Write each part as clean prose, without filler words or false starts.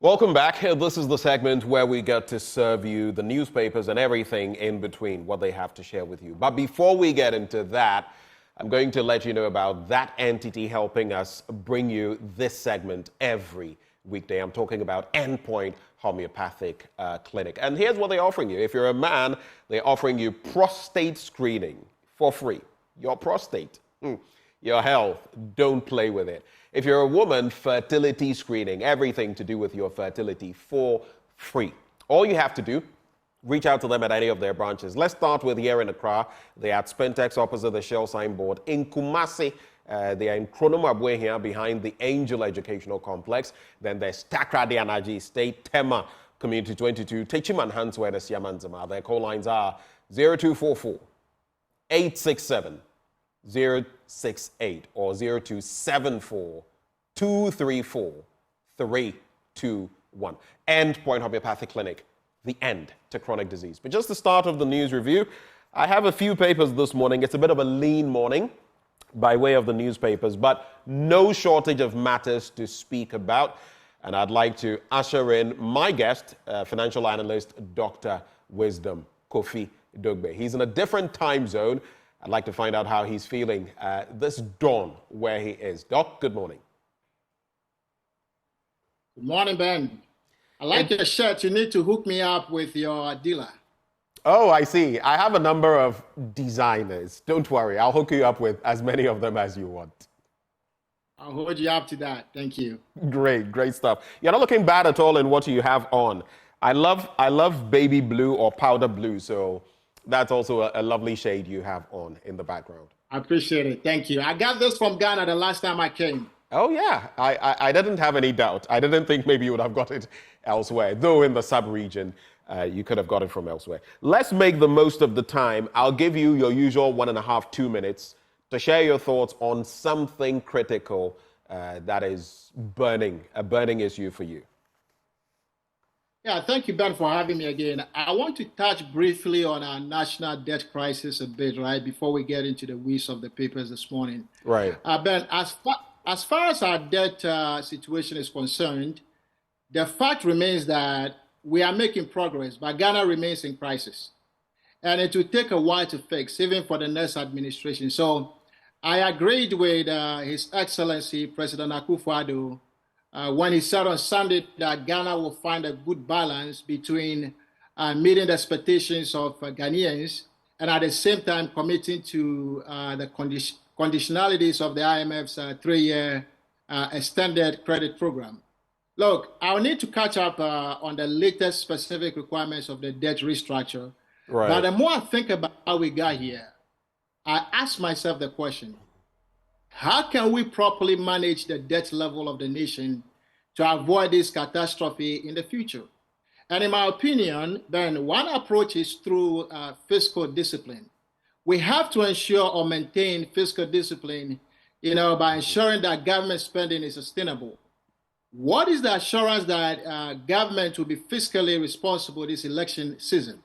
Welcome back. This is the segment where we get to serve you the newspapers and everything in between, what they have to share with you. But before we get into that, I'm going to let you know about that entity helping us bring you this segment every weekday. I'm talking about Endpoint Homeopathic Clinic. And here's what they're offering you. If you're a man, they're offering you prostate screening for free. Your prostate, your health, don't play with it. If you're a woman, fertility screening, everything to do with your fertility for free. All you have to do, reach out to them at any of their branches. Let's start with here in Accra. They are at Spentex opposite the Shell signboard. In Kumasi, they are in Kronomabwe here behind the Angel Educational Complex. Then there's Takrady Anaji State, Tema Community 22, Techiman Hansware, the Siamanzama. Their call lines are 0244 867 068 or 0274 234 321. Endpoint Homeopathic Clinic, the end to chronic disease. But just the start of the news review, I have a few papers this morning. It's a bit of a lean morning by way of the newspapers, but no shortage of matters to speak about. And I'd like to usher in my guest, financial analyst, Dr. Wisdom Kofi Dogbe. He's in a different time zone. I'd like to find out how he's feeling this dawn where he is. Doc, good morning. Good morning, Ben. I like your shirt. You need to hook me up with your dealer. Oh, I see. I have a number of designers. Don't worry. I'll hook you up with as many of them as you want. I'll hold you up to that. Thank you. Great stuff. You're not looking bad at all in what you have on. I love baby blue or powder blue, so that's also a lovely shade you have on in the background. I appreciate it. Thank you. I got this from Ghana the last time I came. Oh, yeah. I didn't have any doubt. I didn't think maybe you would have got it elsewhere, though in the sub-region, you could have got it from elsewhere. Let's make the most of the time. I'll give you your usual 1.5, 2 minutes to share your thoughts on something critical that is a burning issue for you. Yeah, thank you, Ben, for having me again. I want to touch briefly on our national debt crisis a bit, right, before we get into the weeds of the papers this morning. Right. Ben, as far as our debt situation is concerned, the fact remains that we are making progress, but Ghana remains in crisis. And it will take a while to fix, even for the next administration. So I agreed with His Excellency, President Akufo-Addo, when he said on Sunday that Ghana will find a good balance between meeting the expectations of Ghanaians and at the same time committing to the conditionalities of the IMF's 3-year extended credit program. Look, I'll need to catch up on the latest specific requirements of the debt restructure. Right. But the more I think about how we got here, I ask myself the question, how can we properly manage the debt level of the nation to avoid this catastrophe in the future? And in my opinion, then one approach is through fiscal discipline. We have to ensure or maintain fiscal discipline, by ensuring that government spending is sustainable. What is the assurance that government will be fiscally responsible this election season?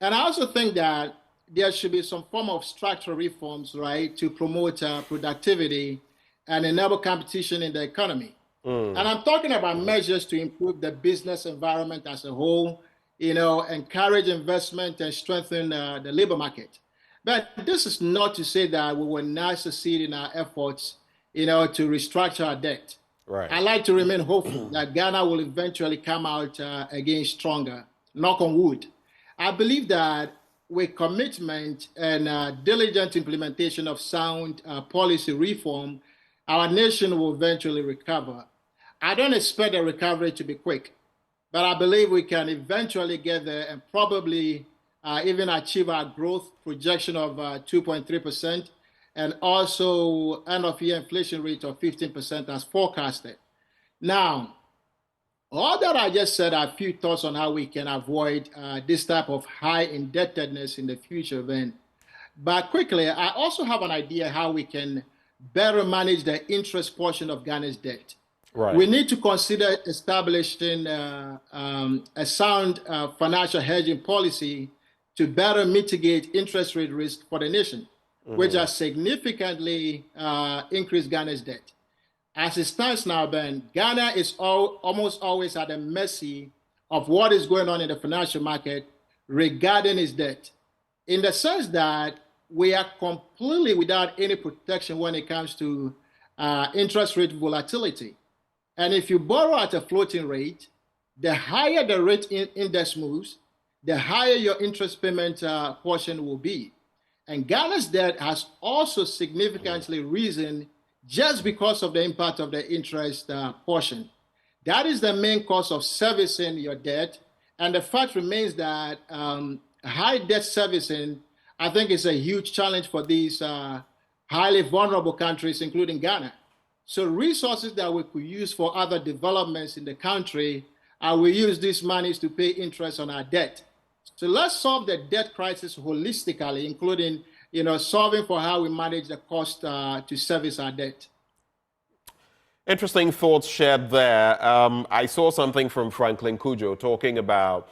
And I also think that there should be some form of structural reforms, right, to promote productivity and enable competition in the economy. And I'm talking about measures to improve the business environment as a whole, encourage investment and strengthen the labor market. But this is not to say that we will not succeed in our efforts, to restructure our debt. Right. I like to remain hopeful that Ghana will eventually come out again stronger, knock on wood. I believe that with commitment and diligent implementation of sound policy reform, our nation will eventually recover. I don't expect the recovery to be quick, but I believe we can eventually get there and probably even achieve our growth projection of 2.3% and also end of year inflation rate of 15% as forecasted. Now, all that I just said are a few thoughts on how we can avoid this type of high indebtedness in the future then. But quickly, I also have an idea how we can better manage the interest portion of Ghana's debt. Right. We need to consider establishing a sound financial hedging policy to better mitigate interest rate risk for the nation, which has significantly increased Ghana's debt. As it stands now, Ben, Ghana is almost always at the mercy of what is going on in the financial market regarding its debt, in the sense that we are completely without any protection when it comes to interest rate volatility. And if you borrow at a floating rate, the higher the rate index moves, the higher your interest payment portion will be. And Ghana's debt has also significantly risen just because of the impact of the interest portion. That is the main cost of servicing your debt. And the fact remains that high debt servicing, I think, is a huge challenge for these highly vulnerable countries, including Ghana. So resources that we could use for other developments in the country, we use these monies to pay interest on our debt. So let's solve the debt crisis holistically, including, solving for how we manage the cost to service our debt. Interesting thoughts shared there. I saw something from Franklin Kujo talking about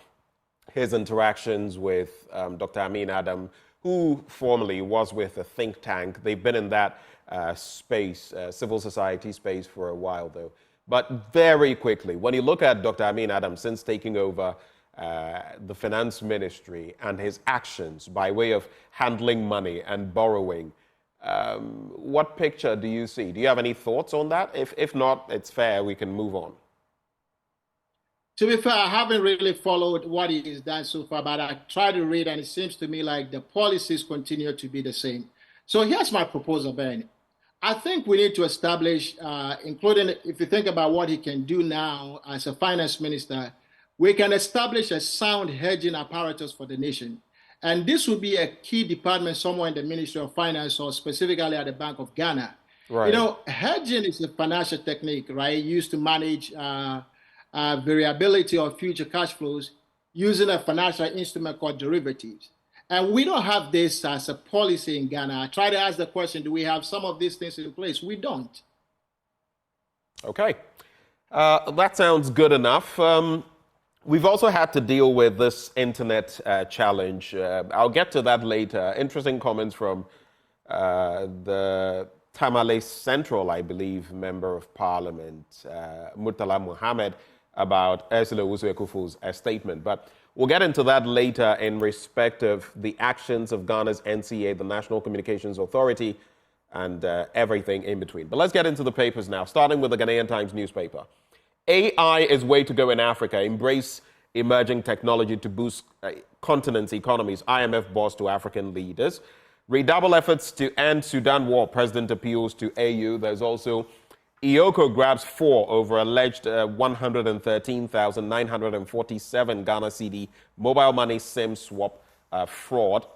his interactions with Dr. Amin Adam, who formerly was with a think tank. They've been in that space, civil society space, for a while, though. But very quickly, when you look at Dr. Amin Adam since taking over the finance ministry and his actions by way of handling money and borrowing, what picture do you see? Do you have any thoughts on that? If not, it's fair, we can move on. To be fair, I haven't really followed what he has done so far, but I try to read, and it seems to me like the policies continue to be the same. So here's my proposal, Ben. I think we need to establish, including if you think about what he can do now as a finance minister, we can establish a sound hedging apparatus for the nation. And this would be a key department somewhere in the Ministry of Finance or specifically at the Bank of Ghana. Right. Hedging is a financial technique, right, used to manage variability of future cash flows using a financial instrument called derivatives. And we don't have this as a policy in Ghana. I try to ask the question, do we have some of these things in place? We don't. Okay. That sounds good enough. We've also had to deal with this internet challenge. I'll get to that later. Interesting comments from the Tamale Central, I believe, Member of Parliament, Murtala Mohammed, about Ursula Owusu-Ekufu's statement. But we'll get into that later in respect of the actions of Ghana's NCA, the National Communications Authority, and everything in between. But let's get into the papers now, starting with the Ghanaian Times newspaper. AI is way to go in Africa. Embrace emerging technology to boost continent's economies. IMF boss to African leaders. Redouble efforts to end Sudan war. President appeals to AU. There's also Ioko grabs 4 over alleged 113,947 Ghana cedi mobile money SIM swap fraud.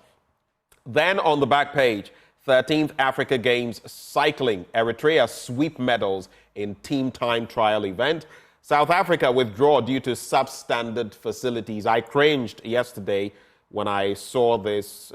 Then on the back page, 13th Africa Games cycling. Eritrea sweep medals in team time trial event. South Africa withdraw due to substandard facilities. I cringed yesterday when I saw this.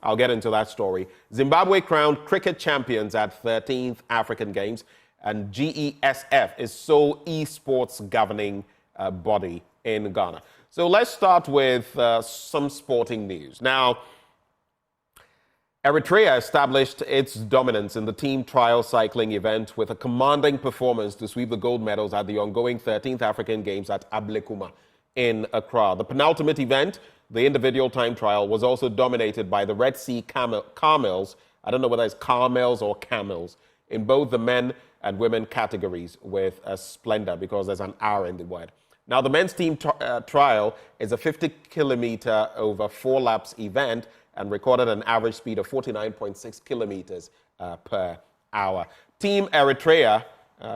I'll get into that story. Zimbabwe crowned cricket champions at 13th African Games, and GESF is sole esports governing body in Ghana. So let's start with some sporting news. Now, Eritrea established its dominance in the team trial cycling event with a commanding performance to sweep the gold medals at the ongoing 13th African Games at Ablekuma in Accra. The penultimate event, the individual time trial, was also dominated by the Red Sea Camels. I don't know whether it's Camels or Camels, in both the men and women categories with a splendor, because there's an R in the word. Now, the men's team trial is a 50-kilometer over 4 laps event and recorded an average speed of 49.6 kilometers per hour. Team Eritrea,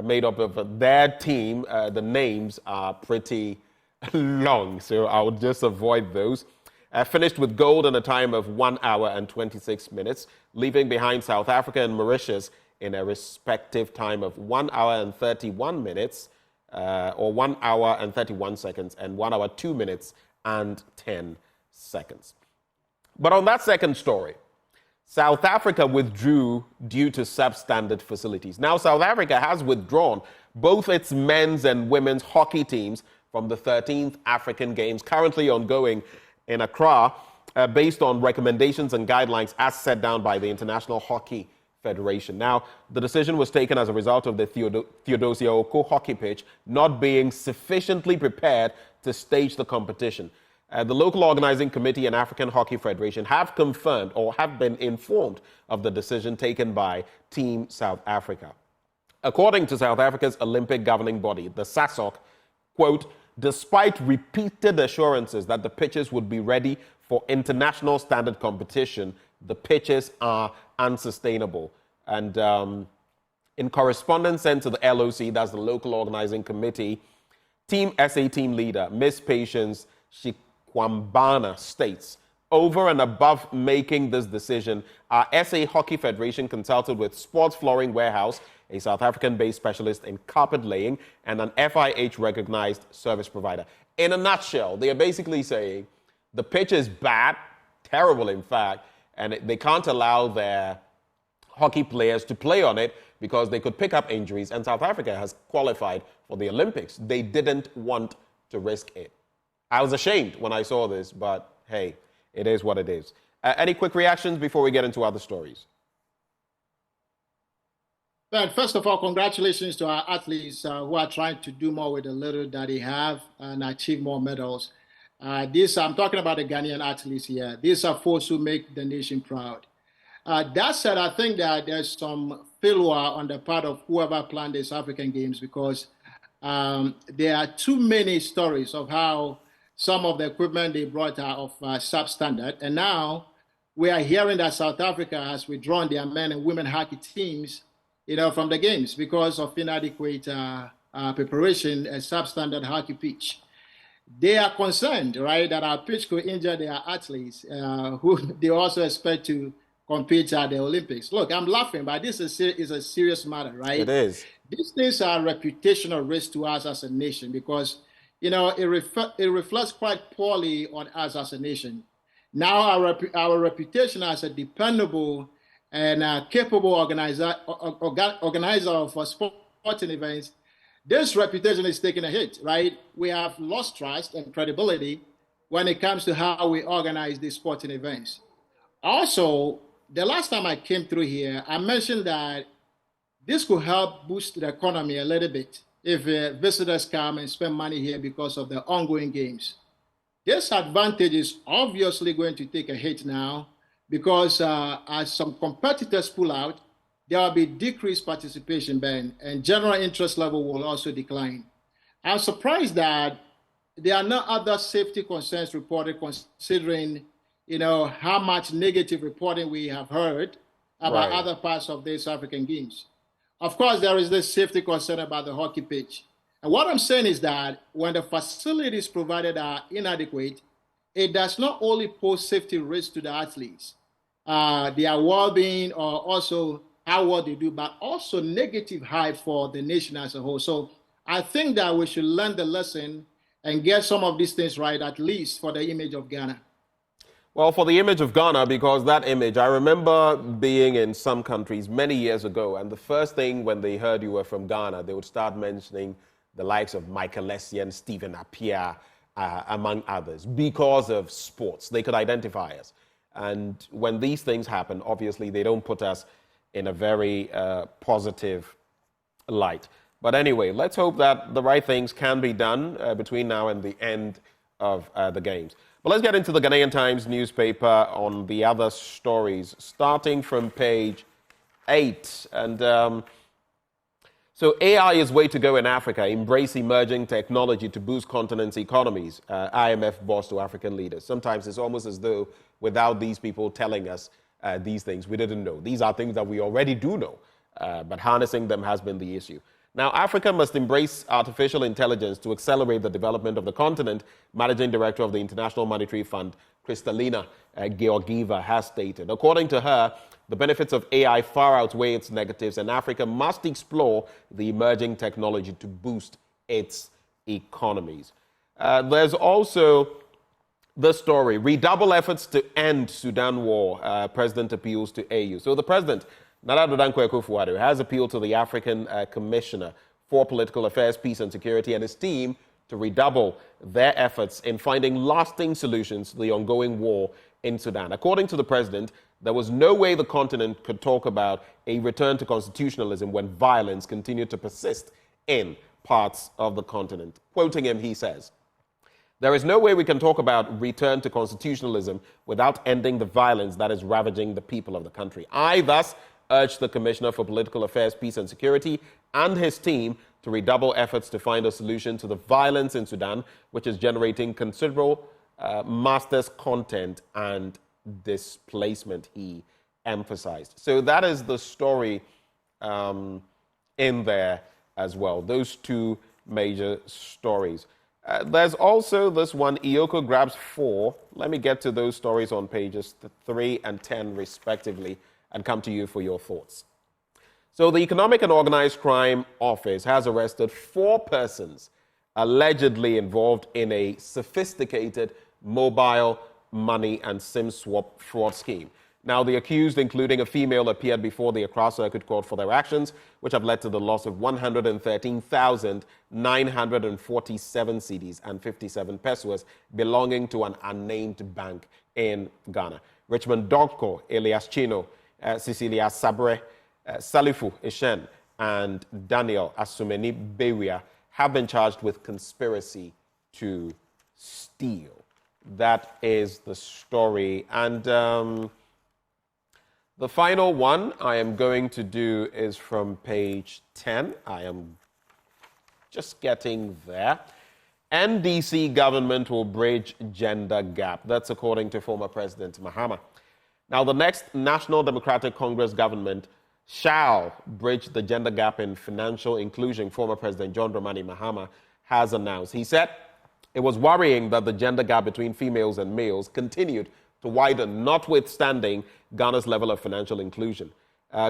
made up of their team, the names are pretty long, so I'll just avoid those. Finished with gold in a time of 1 hour and 26 minutes, leaving behind South Africa and Mauritius in a respective time of 1 hour and 31 minutes, or 1 hour and 31 seconds, and 1 hour, 2 minutes and 10 seconds. But on that second story, South Africa withdrew due to substandard facilities. Now, South Africa has withdrawn both its men's and women's hockey teams from the 13th African Games, currently ongoing in Accra, based on recommendations and guidelines as set down by the International Hockey Federation. Now, the decision was taken as a result of the Theodosia Oko hockey pitch not being sufficiently prepared to stage the competition. The local organizing committee and African Hockey Federation have confirmed or have been informed of the decision taken by Team South Africa. According to South Africa's Olympic governing body, the SASOC, quote, despite repeated assurances that the pitches would be ready for international standard competition, the pitches are unsustainable. And in correspondence sent to the LOC, that's the local organizing committee, Team SA team leader, Miss Patience Shikwambana states, over and above making this decision, our SA Hockey Federation consulted with Sports Flooring Warehouse, a South African-based specialist in carpet laying, and an FIH-recognized service provider. In a nutshell, they are basically saying the pitch is bad, terrible in fact, and they can't allow their hockey players to play on it because they could pick up injuries, and South Africa has qualified for the Olympics. They didn't want to risk it. I was ashamed when I saw this, but hey, it is what it is. Any quick reactions before we get into other stories? Well, first of all, congratulations to our athletes who are trying to do more with the little that they have and achieve more medals. I'm talking about the Ghanaian athletes here. These are folks who make the nation proud. That said, I think that there's some failure on the part of whoever planned these African Games because there are too many stories of how some of the equipment they brought are of substandard. And now we are hearing that South Africa has withdrawn their men and women hockey teams from the games because of inadequate preparation and substandard hockey pitch. They are concerned, right, that our pitch could injure their athletes who they also expect to compete at the Olympics. Look, I'm laughing, but this is a serious matter, right? It is. These things are reputational risk to us as a nation because, it reflects quite poorly on us as a nation. Now our reputation as a dependable and capable organizer of sporting events, this reputation is taking a hit, right? We have lost trust and credibility when it comes to how we organize these sporting events. Also, the last time I came through here, I mentioned that this could help boost the economy a little bit if visitors come and spend money here because of the ongoing games. This advantage is obviously going to take a hit now because as some competitors pull out, there will be decreased participation ban and general interest level will also decline. I'm surprised that there are no other safety concerns reported considering how much negative reporting we have heard about other parts of these African Games. Of course, there is this safety concern about the hockey pitch. And what I'm saying is that when the facilities provided are inadequate, it does not only pose safety risks to the athletes, their well-being or also how well they do, but also negative hype for the nation as a whole. So I think that we should learn the lesson and get some of these things right, at least for the image of Ghana. Well, for the image of Ghana, because that image, I remember being in some countries many years ago, and the first thing when they heard you were from Ghana, they would start mentioning the likes of Michael Essien, Stephen Appiah, among others, because of sports. They could identify us. And when these things happen, obviously, they don't put us in a very positive light. But anyway, let's hope that the right things can be done between now and the end of the games. But let's get into the Ghanaian Times newspaper on the other stories, starting from page 8. And so AI is way to go in Africa. Embrace emerging technology to boost continent's economies. IMF boss to African leaders. Sometimes it's almost as though without these people telling us these things, we didn't know. These are things that we already do know, but harnessing them has been the issue. Now, Africa must embrace artificial intelligence to accelerate the development of the continent, Managing Director of the International Monetary Fund, Kristalina Georgieva, has stated. According to her, the benefits of AI far outweigh its negatives, and Africa must explore the emerging technology to boost its economies. There's also the story, redouble efforts to end Sudan war, President appeals to AU. So the President, Akufo-Addo, has appealed to the African Commissioner for Political Affairs, Peace and Security and his team to redouble their efforts in finding lasting solutions to the ongoing war in Sudan. According to the President, there was no way the continent could talk about a return to constitutionalism when violence continued to persist in parts of the continent. Quoting him, he says, "There is no way we can talk about return to constitutionalism without ending the violence that is ravaging the people of the country. I thus urge the Commissioner for Political Affairs, Peace and Security and his team to redouble efforts to find a solution to the violence in Sudan, which is generating considerable master's content and displacement," he emphasized. So that is the story in there as well. Those two major stories. There's also this one, Iyoko grabs 4. Let me get to those stories on pages 3 and 10 respectively and come to you for your thoughts. So the Economic and Organized Crime Office has arrested 4 persons allegedly involved in a sophisticated mobile money and SIM swap fraud scheme. Now, the accused, including a female, appeared before the Accra Circuit Court for their actions, which have led to the loss of 113,947 cedis and 57 pesos belonging to an unnamed bank in Ghana. Richmond Dogko, Elias Chino, Cecilia Sabre, Salifu Ishen, and Daniel Asumeni Bewia have been charged with conspiracy to steal. That is the story. And the final one I am going to do is from page 10. I am just getting there. NDC government will bridge gender gap. That's according to former President Mahama. Now, the next National Democratic Congress government shall bridge the gender gap in financial inclusion, former President John Dramani Mahama has announced. He said it was worrying that the gender gap between females and males continued to widen, notwithstanding Ghana's level of financial inclusion.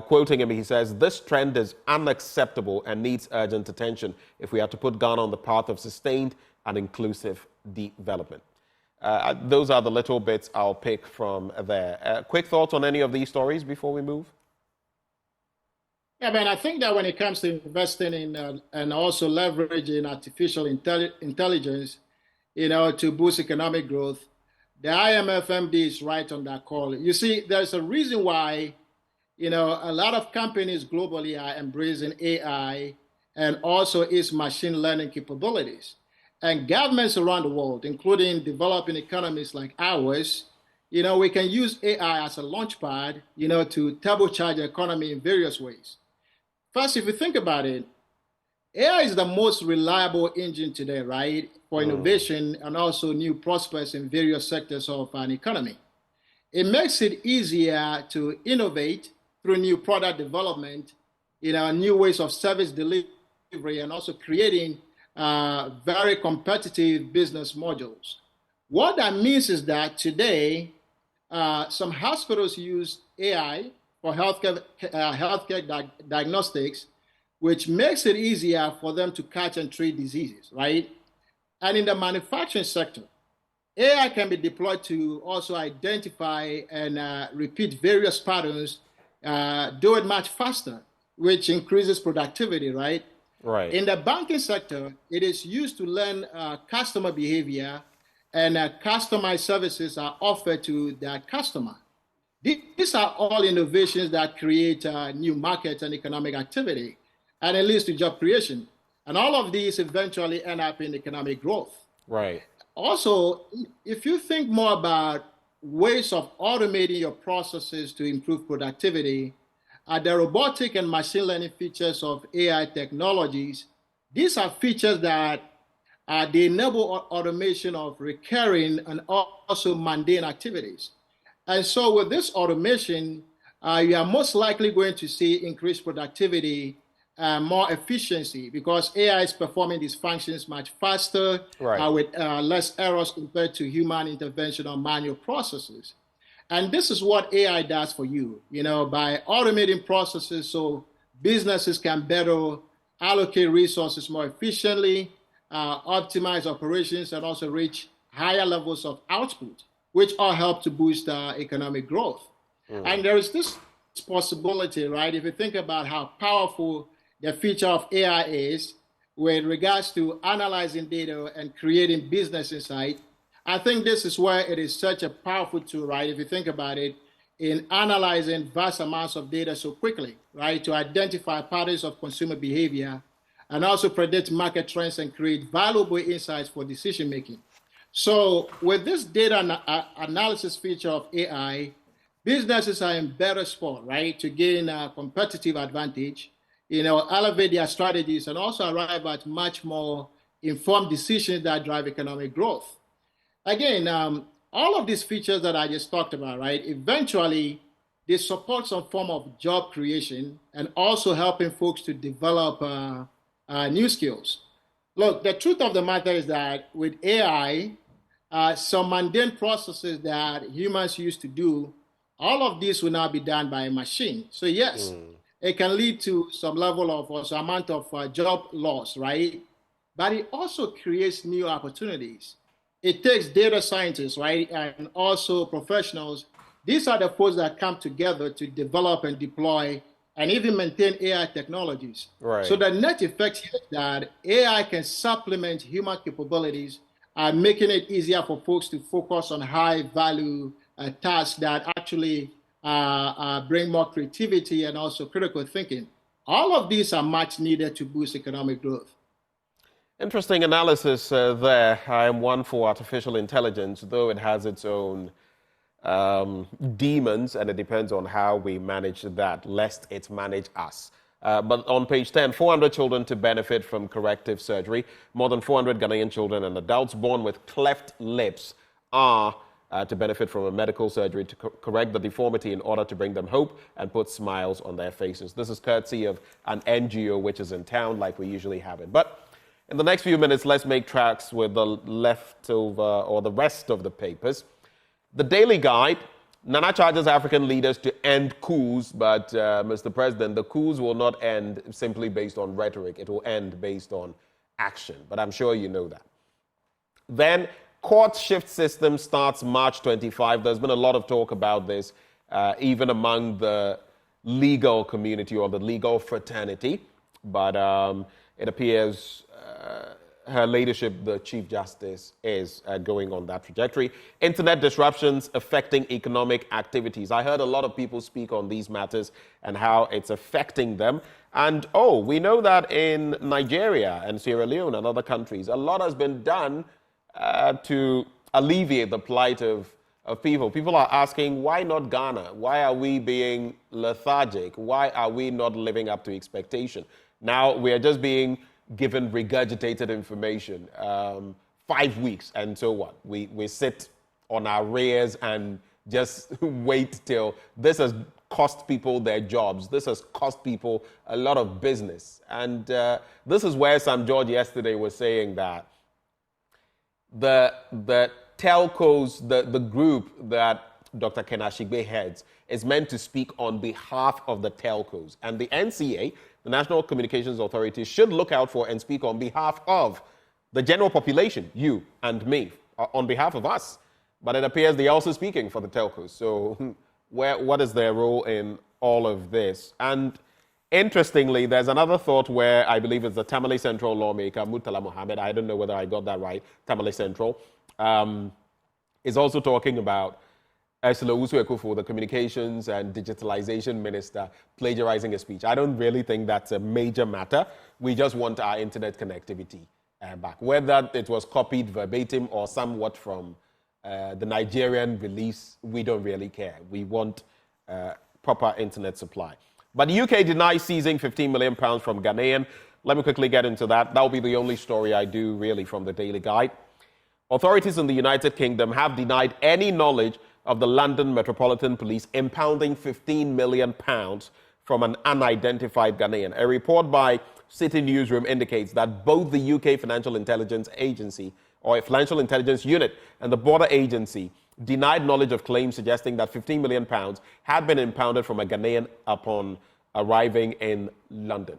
Quoting him, he says, "This trend is unacceptable and needs urgent attention if we are to put Ghana on the path of sustained and inclusive development." Those are the little bits I'll pick from there. Quick thoughts on any of these stories before we move? Yeah, man, I think that when it comes to investing in and also leveraging artificial intelligence, to boost economic growth, the IMF MD is right on that call. You see, there's a reason why, a lot of companies globally are embracing AI and also its machine learning capabilities. And governments around the world, including developing economies like ours, we can use AI as a launchpad, to turbocharge the economy in various ways. First, if you think about it, AI is the most reliable engine today, right, for innovation and also new prospects in various sectors of an economy. It makes it easier to innovate through new product development, new ways of service delivery, and also creating very competitive business modules. What that means is that today, some hospitals use AI for healthcare diagnostics, which makes it easier for them to catch and treat diseases, right? And in the manufacturing sector, AI can be deployed to also identify and repeat various patterns, do it much faster, which increases productivity, right? Right. In the banking sector, it is used to learn customer behavior, and customized services are offered to that customer. These are all innovations that create new markets and economic activity, and it leads to job creation. And all of these eventually end up in economic growth. Right. Also, if you think more about ways of automating your processes to improve productivity, the robotic and machine learning features of AI technologies, these are features that they enable automation of recurring and also mundane activities. And so with this automation, you are most likely going to see increased productivity, more efficiency, because AI is performing these functions much faster, right, with less errors compared to human intervention on manual processes. And this is what AI does for you, by automating processes so businesses can better allocate resources more efficiently, optimize operations, and also reach higher levels of output, which all help to boost economic growth. And there is this possibility, right? If you think about how powerful the feature of AI is with regards to analyzing data and creating business insight, I think this is where it is such a powerful tool, right? If you think about it, in analyzing vast amounts of data so quickly, right, to identify patterns of consumer behavior and also predict market trends and create valuable insights for decision making. So with this data analysis feature of AI, businesses are in better spot, right, to gain a competitive advantage, elevate their strategies and also arrive at much more informed decisions that drive economic growth. Again, all of these features that I just talked about, right, eventually they support some form of job creation and also helping folks to develop new skills. Look, the truth of the matter is that with AI, some mundane processes that humans used to do, all of this will now be done by a machine. So yes, it can lead to some level of or some amount of job loss, right? But it also creates new opportunities. It takes data scientists, right, and also professionals. These are the folks that come together to develop and deploy and even maintain AI technologies. Right. So the net effect here is that AI can supplement human capabilities, making it easier for folks to focus on high-value tasks that actually bring more creativity and also critical thinking. All of these are much needed to boost economic growth. Interesting analysis there. I am one for artificial intelligence, though it has its own demons, and it depends on how we manage that, lest it manage us. But on page 10, 400 children to benefit from corrective surgery. More than 400 Ghanaian children and adults born with cleft lips are to benefit from a medical surgery to correct the deformity in order to bring them hope and put smiles on their faces. This is courtesy of an NGO which is in town, like we usually have it. But in the next few minutes, let's make tracks with the leftover or the rest of the papers. The Daily Guide, Nana charges African leaders to end coups, but Mr. President, the coups will not end simply based on rhetoric. It will end based on action, but I'm sure you know that. Then, court shift system starts March 25. There's been a lot of talk about this, even among the legal community or the legal fraternity, but it appears her leadership, the Chief Justice, is going on that trajectory. Internet disruptions affecting economic activities. I heard a lot of people speak on these matters and how it's affecting them. And, we know that in Nigeria and Sierra Leone and other countries, a lot has been done to alleviate the plight of people. People are asking, why not Ghana? Why are we being lethargic? Why are we not living up to expectation? Now, we are just being given regurgitated information, 5 weeks, and so what? We sit on our rears and just wait till this has cost people their jobs. This has cost people a lot of business. And this is where Sam George yesterday was saying that the telcos, the group that Dr. Kenashigbe heads, is meant to speak on behalf of the telcos. And the NCA, the National Communications Authority, should look out for and speak on behalf of the general population, you and me, on behalf of us. But it appears they're also speaking for the telcos. So what is their role in all of this? And interestingly, there's another thought where I believe it's the Tamale Central lawmaker, Murtala Mohammed, I don't know whether I got that right, Tamale Central, is also talking about Ursula Owusu-Ekufo, the Communications and Digitalization Minister, plagiarizing a speech. I don't really think that's a major matter. We just want our internet connectivity back. Whether it was copied verbatim or somewhat from the Nigerian release, we don't really care. We want proper internet supply. But the UK denies seizing £15 million from Ghanaian. Let me quickly get into that. That will be the only story I do really from the Daily Guide. Authorities in the United Kingdom have denied any knowledge of the London Metropolitan Police impounding £15 million from an unidentified Ghanaian. A report by City Newsroom indicates that both the UK Financial Intelligence Agency, or Financial Intelligence Unit, and the Border Agency denied knowledge of claims suggesting that £15 million had been impounded from a Ghanaian upon arriving in London.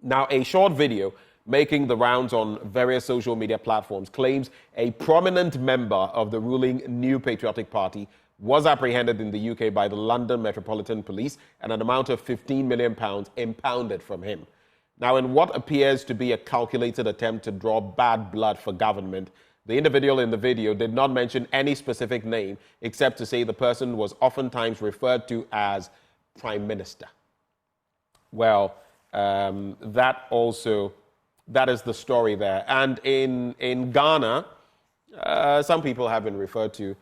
Now, a short video making the rounds on various social media platforms claims a prominent member of the ruling New Patriotic Party was apprehended in the UK by the London Metropolitan Police and an amount of £15 million impounded from him. Now, in what appears to be a calculated attempt to draw bad blood for government, The individual in the video did not mention any specific name except to say the person was oftentimes referred to as Prime Minister. Well, that is the story there. And in Ghana, some people have been referred to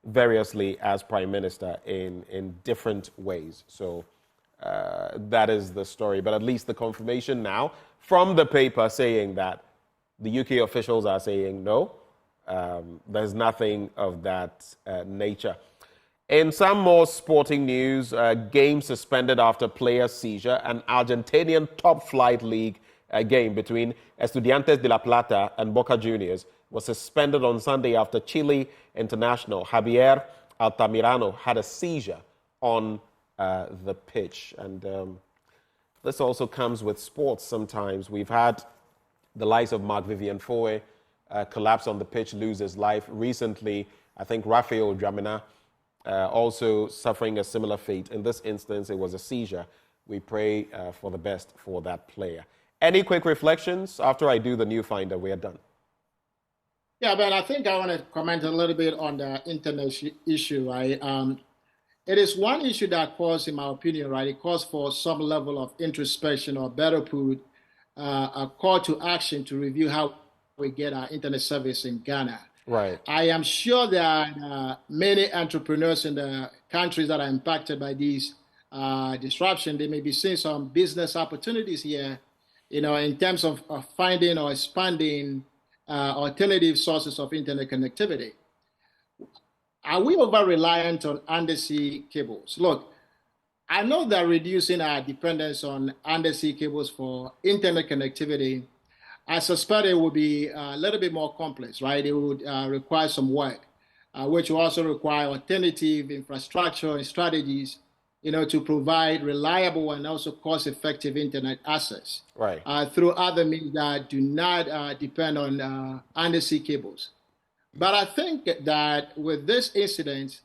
variously as Prime Minister in different ways. So that is the story. But at least the confirmation now from the paper saying that the UK officials are saying no, there's nothing of that nature. In some more sporting news, game suspended after player seizure. An Argentinian top flight league game between Estudiantes de La Plata and Boca Juniors was suspended on Sunday after Chile international Javier Altamirano had a seizure on the pitch. And this also comes with sports sometimes. We've had the likes of Marc-Vivien Foe collapse on the pitch, lose his life. Recently, I think Rafael Dramina also suffering a similar fate. In this instance, it was a seizure. We pray for the best for that player. Any quick reflections? After I do the new finder, we are done. Yeah, but I think I want to comment a little bit on the internet issue, right? It is one issue that calls, in my opinion, right, it calls for some level of introspection, or better put, a call to action to review how we get our internet service in Ghana. Right. I am sure that many entrepreneurs in the countries that are impacted by these disruption, they may be seeing some business opportunities here, in terms of finding or expanding alternative sources of internet connectivity. Are we over-reliant on undersea cables? Look, I know that reducing our dependence on undersea cables for internet connectivity, I suspect it will be a little bit more complex, right? It would require some work, which will also require alternative infrastructure and strategies, to provide reliable and also cost-effective internet access, right, through other means that do not depend on undersea cables. But I think that with this incident,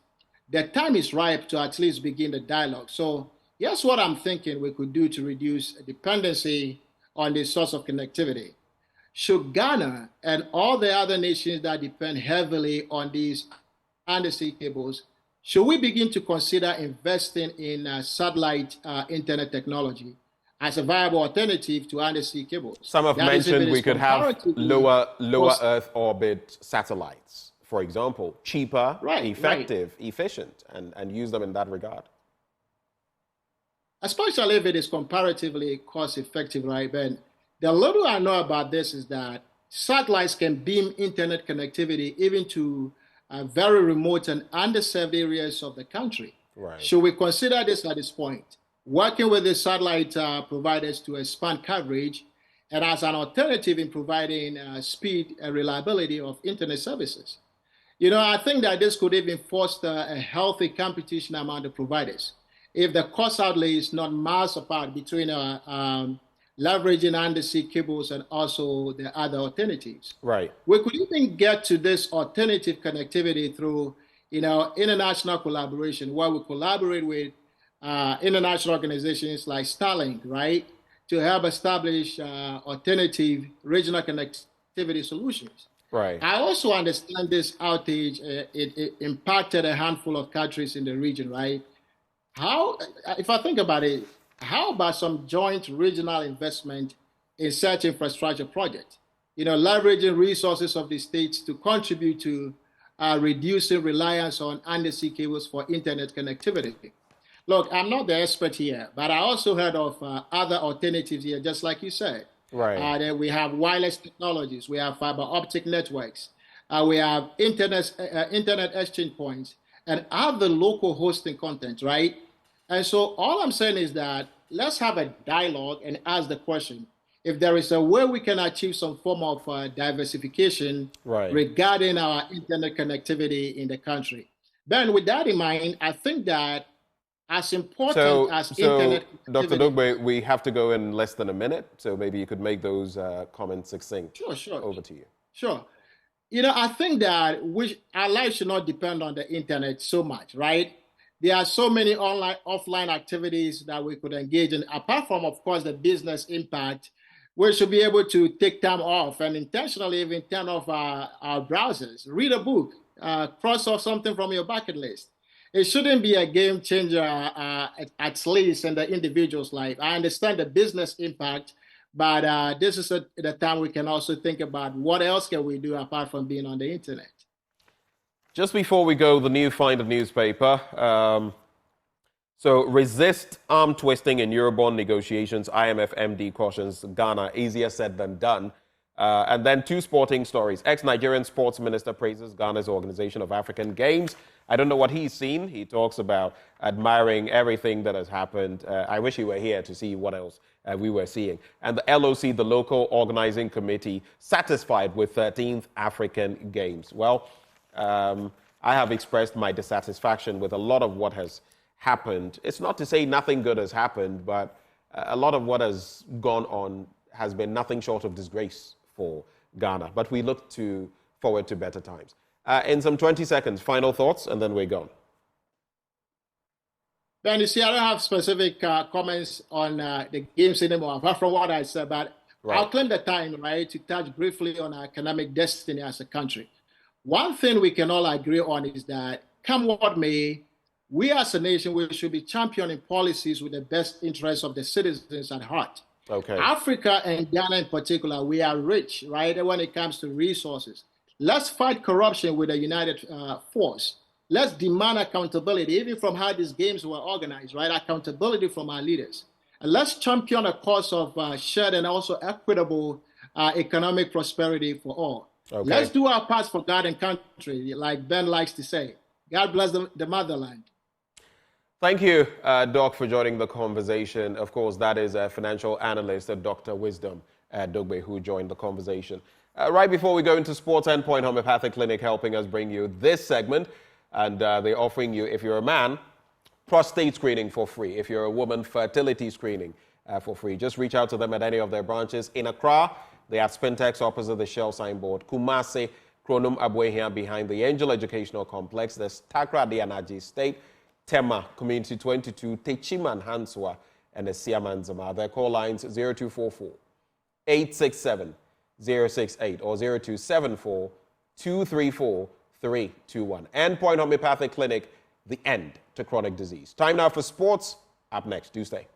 the time is ripe to at least begin the dialogue. So here's what I'm thinking we could do to reduce dependency on this source of connectivity. Should Ghana and all the other nations that depend heavily on these undersea cables, should we begin to consider investing in satellite internet technology as a viable alternative to undersea cables? Some have mentioned we could have lower Earth orbit satellites, for example, cheaper, effective, efficient, and use them in that regard. Especially if it is comparatively cost effective, right, Ben? The little I know about this is that satellites can beam internet connectivity even to very remote and underserved areas of the country. Right. Should we consider this at this point? Working with the satellite providers to expand coverage and as an alternative in providing speed and reliability of internet services. I think that this could even foster a healthy competition among the providers. If the cost outlay is not miles apart between leveraging undersea cables and also the other alternatives. Right. We could even get to this alternative connectivity through, international collaboration, where we collaborate with international organizations like Starlink, right, to help establish alternative regional connectivity solutions. Right. I also understand this outage, it impacted a handful of countries in the region, right? If I think about it, how about some joint regional investment in such infrastructure projects? Leveraging resources of the states to contribute to reducing reliance on undersea cables for internet connectivity. Look, I'm not the expert here, but I also heard of other alternatives here, just like you said. Right. We have wireless technologies, we have fiber optic networks, we have internet exchange points, and other local hosting content, right? And so all I'm saying is that let's have a dialogue and ask the question, if there is a way we can achieve some form of diversification regarding our internet connectivity in the country. Ben, with that in mind, I think that as important as internet connectivity... Dr. Dogbe, we have to go in less than a minute, so maybe you could make those comments succinct. Sure. Over to you. Sure. I think that our life should not depend on the internet so much, right? There are so many offline activities that we could engage in, apart from, of course, the business impact, we should be able to take time off and intentionally even turn off our browsers, read a book, cross off something from your bucket list. It shouldn't be a game changer, at least in the individual's life. I understand the business impact, but this is the time we can also think about what else can we do apart from being on the internet. Just before we go, the new find of newspaper. So resist arm twisting in Eurobond negotiations. IMF MD cautions Ghana, easier said than done. And then two sporting stories. Ex-Nigerian sports minister praises Ghana's organization of African Games. I don't know what he's seen. He talks about admiring everything that has happened. I wish he were here to see what else we were seeing. And the LOC, the local organizing committee, satisfied with 13th African Games. Well, I have expressed my dissatisfaction with a lot of what has happened. It's not to say nothing good has happened, but a lot of what has gone on has been nothing short of disgrace for Ghana. But we look forward to better times. In some 20 seconds, final thoughts, and then we're gone. Ben, you see, I don't have specific comments on the games anymore, apart from what I said, but right. I'll claim the time, right, to touch briefly on our economic destiny as a country. One thing we can all agree on is that, come what may, we as a nation, we should be championing policies with the best interests of the citizens at heart. Okay. Africa and Ghana in particular, we are rich, right, when it comes to resources. Let's fight corruption with a united force. Let's demand accountability, even from how these games were organized, right? Accountability from our leaders. And let's champion a cause of shared and also equitable economic prosperity for all. Okay. Let's do our part for God and country, like Ben likes to say. God bless the motherland. Thank you, Doc, for joining the conversation. Of course, that is a financial analyst at Dr. Wisdom Dogbe, who joined the conversation. Right before we go into sports, Endpoint Homeopathic Clinic helping us bring you this segment. And they're offering you, if you're a man, prostate screening for free. If you're a woman, fertility screening for free. Just reach out to them at any of their branches. In Accra, they have Spintex opposite the Shell signboard. Kumasi, Kronum Abuehia behind the Angel Educational Complex. There's Takra Dianaji State, Tema, Community 22, Techiman Hanswa, and the Siamanzama. Their call lines 0244 867 068 or 0274 234 321. Endpoint Homeopathic Clinic, the end to chronic disease. Time now for sports. Up next, do stay.